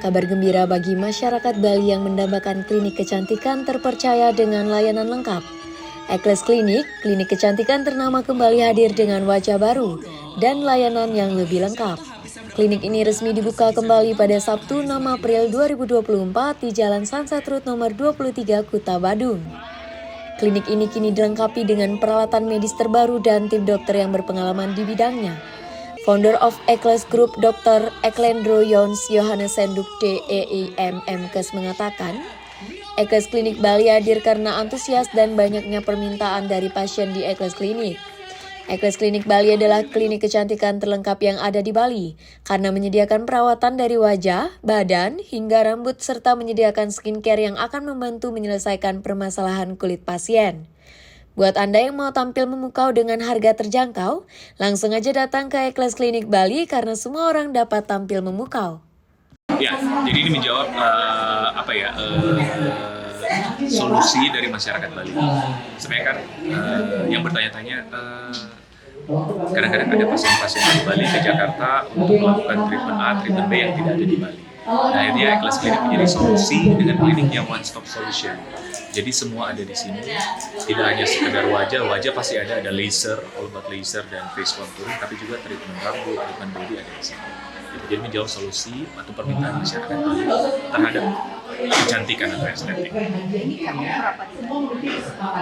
Kabar gembira bagi masyarakat Bali yang mendambakan klinik kecantikan terpercaya dengan layanan lengkap. Ekles Klinik, klinik kecantikan ternama kembali hadir dengan wajah baru dan layanan yang lebih lengkap. Klinik ini resmi dibuka kembali pada Sabtu 6 April 2024 di Jalan Sunset Road nomor 23 Kuta Badung. Klinik ini kini dilengkapi dengan peralatan medis terbaru dan tim dokter yang berpengalaman di bidangnya. Founder of Ekles Group Dr. Eklendro Yons Yohanes Senduk DEIM MKes mengatakan, Ekles Klinik Bali hadir karena antusias dan banyaknya permintaan dari pasien di Ekles Klinik. Ekles Klinik Bali adalah klinik kecantikan terlengkap yang ada di Bali karena menyediakan perawatan dari wajah, badan, hingga rambut serta menyediakan skincare yang akan membantu menyelesaikan permasalahan kulit pasien. Buat Anda yang mau tampil memukau dengan harga terjangkau, langsung aja datang ke Ekles Klinik Bali karena semua orang dapat tampil memukau. Ya, jadi ini menjawab solusi dari masyarakat Bali. Sebenarnya kan yang bertanya-tanya, kadang-kadang ada pasien-pasien dari Bali ke Jakarta untuk melakukan treatment A, treatment B yang tidak ada di Bali. Nah, akhirnya Ekles Klinik menjadi solusi dengan klinik yang one stop solution. Jadi semua ada di sini, tidak hanya sekedar wajah pasti ada laser, all about laser dan face contouring, tapi juga treatment rambut, treatment body ada di sini. Jadi menjawab solusi atau permintaan masyarakat Bali terhadap kecantikan atau estetik.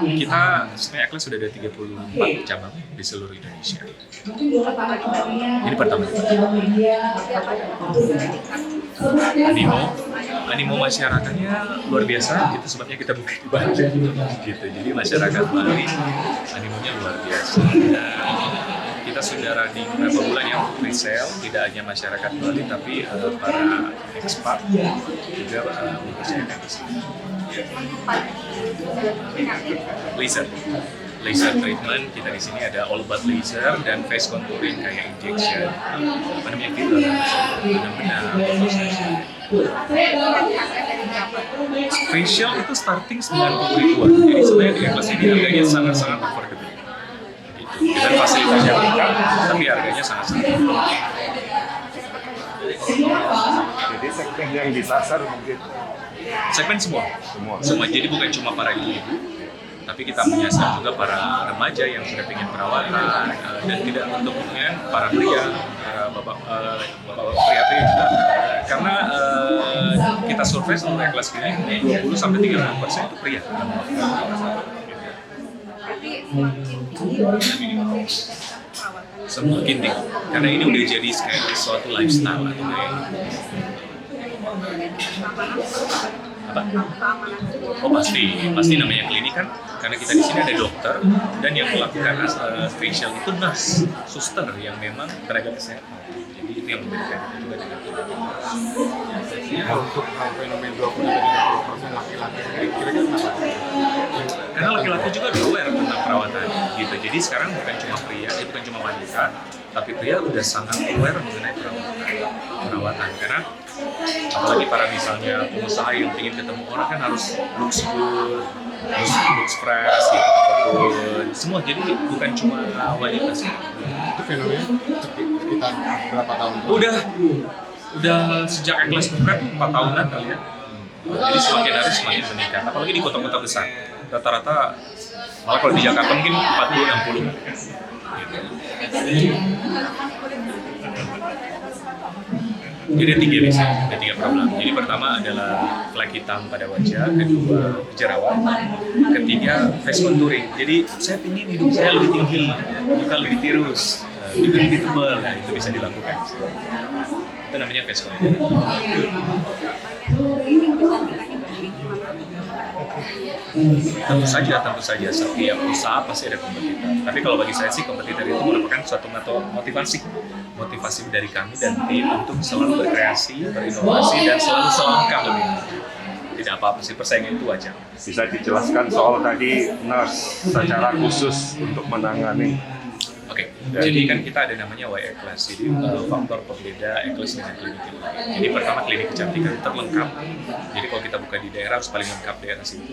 Kita sebenarnya Ekles sudah ada 34 cabang di seluruh Indonesia. Ini pertama. Animo masyarakatnya luar biasa, itu sebabnya kita buka di Bali. Gitu. Jadi masyarakat Bali animonya luar biasa. Kita sudah running beberapa bulan yang pre-sale, tidak hanya masyarakat Bali tapi para expat juga mempercayakan di sini. Laser treatment, kita di sini ada all about laser dan face contouring kayak injection, filler, benar-benar facial itu starting 90 ribuan. Jadi sebenarnya di Ekles ini harganya sangat-sangat affordable. Dengan fasilitas yang lengkap, tapi harganya sangat-sangat. Jadi segmen yang disasar mungkin Segmen semua. Jadi bukan cuma para ibu-ibu, tapi kita menyasar juga para remaja yang sudah ingin perawatan dan tidak untuk para pria, para bapak pria juga. Karena kita survei seluruh Ekles Klinik 20-30% itu pria. Semakin tinggi, karena ini udah jadi kayak suatu lifestyle atau kayak apa? Oh pasti namanya klinik kan, karena kita di sini ada dokter dan yang melakukan facial itu nurse, suster yang memang tenaga kesehatan. Jadi itu yang membedakan kita juga dengan untuk fenomena 20-30% laki-laki kira-kira kenapa? Karena laki-laki juga aware tentang perawatan gitu. Jadi sekarang bukan cuma pria, bukan cuma wanita, tapi pria udah sangat aware mengenai perawatan. Karena apalagi para misalnya pengusaha yang ingin ketemu orang kan harus looks good, looks fresh gitu, apapun. Semua jadi bukan cuma wanita sih. Itu fenomena sekitar berapa tahun? Udah sejak Ekles buka 4 tahunan kali ya. Jadi semakin hari semakin meningkat, apalagi di kota-kota besar. Rata-rata, malah kalau di Jakarta mungkin 40-60 gitu. Jadi ada tiga problem. Jadi pertama adalah flek hitam pada wajah, kedua jerawat, ketiga face contouring. Jadi saya ingin hidung saya lebih tinggi, muka lebih tirus, lebih tebal, nah itu bisa dilakukan. Itu namanya face contouring. Tentu saja setiap usaha pasti ada kompetitor. Tapi kalau bagi saya sih kompetitor itu merupakan suatu motivasi dari kami dan tim untuk selalu berkreasi, berinovasi dan selalu selangkah lebih. Tidak apa-apa sih, persaingan itu wajar. Bisa dijelaskan soal tadi nurse secara khusus untuk menangani. Oke, jadi kan kita ada namanya Y Ekles, jadi faktor pembeda Ekles dengan klinik yang lain. Jadi pertama klinik kecantikan terlengkap, jadi kalau kita buka di daerah harus paling lengkap daerah situ.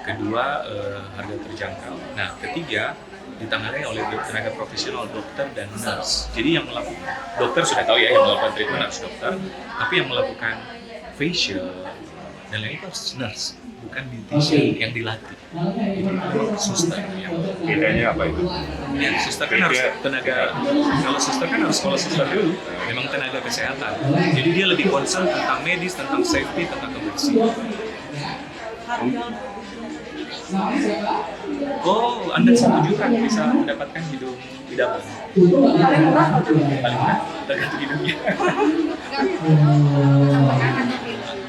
Kedua, harga terjangkau. Nah, ketiga, ditangani oleh tenaga profesional dokter dan nurse. Jadi yang melakukan, dokter sudah tahu ya yang melakukan treatment harus dokter, tapi yang melakukan facial, dan lain itu harus nurse, bukan beautician yang dilatih. Itu suster yang Bedanya apa itu? ya, suster kan harus tenaga, kalau suster kan harus sekolah suster dulu, memang tenaga kesehatan. Jadi dia lebih concern tentang medis, tentang safety, tentang kebersihan. Oh, Anda setuju kan bisa mendapatkan hidung idaman? Paling murah, tergantung hidungnya.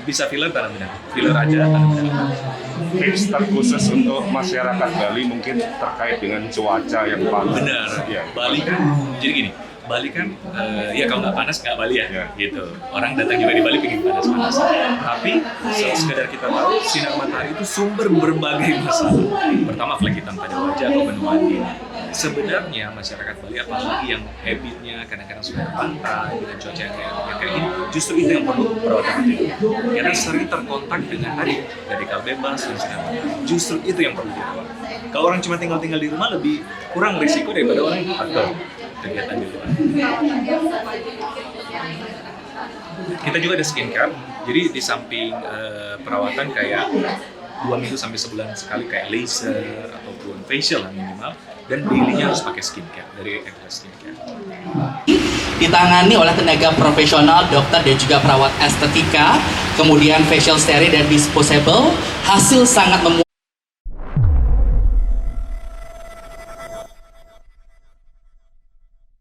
Bisa filler tanam benang, filler aja tanam benang. Tips terkhusus untuk masyarakat Bali mungkin terkait dengan cuaca yang panas. Benar, Ya. Bali kan, jadi gini, Bali kan, ya kalau nggak panas nggak Bali ya, Ya. gitu. Orang datang juga di Bali pengen panas-panas. Tapi sekedar kita tahu, sinar matahari itu sumber berbagai masalah. Pertama, flek hitam pada wajah atau benua andin. Sebenarnya masyarakat Bali, apalagi yang habitnya kadang-kadang sudah ke pantai dengan cuaca yang kayak gini, justru itu yang perlu perawatan rutin. Karena sering terkontak dengan tadi radikal bebas dan sinar matahari. Justru itu yang perlu dirawat. Kalau orang cuma tinggal di rumah lebih kurang risiko daripada orang yang kegiatan di luar. Kita juga ada skincare, jadi di samping perawatan kayak 2 minggu sampai sebulan sekali kayak laser ataupun facial lah minimal, dan daily-nya harus pakai skincare dari Ecless Skincare. Ditangani oleh tenaga profesional, dokter dan juga perawat estetika, kemudian facial steril dan disposable, hasil sangat memuaskan.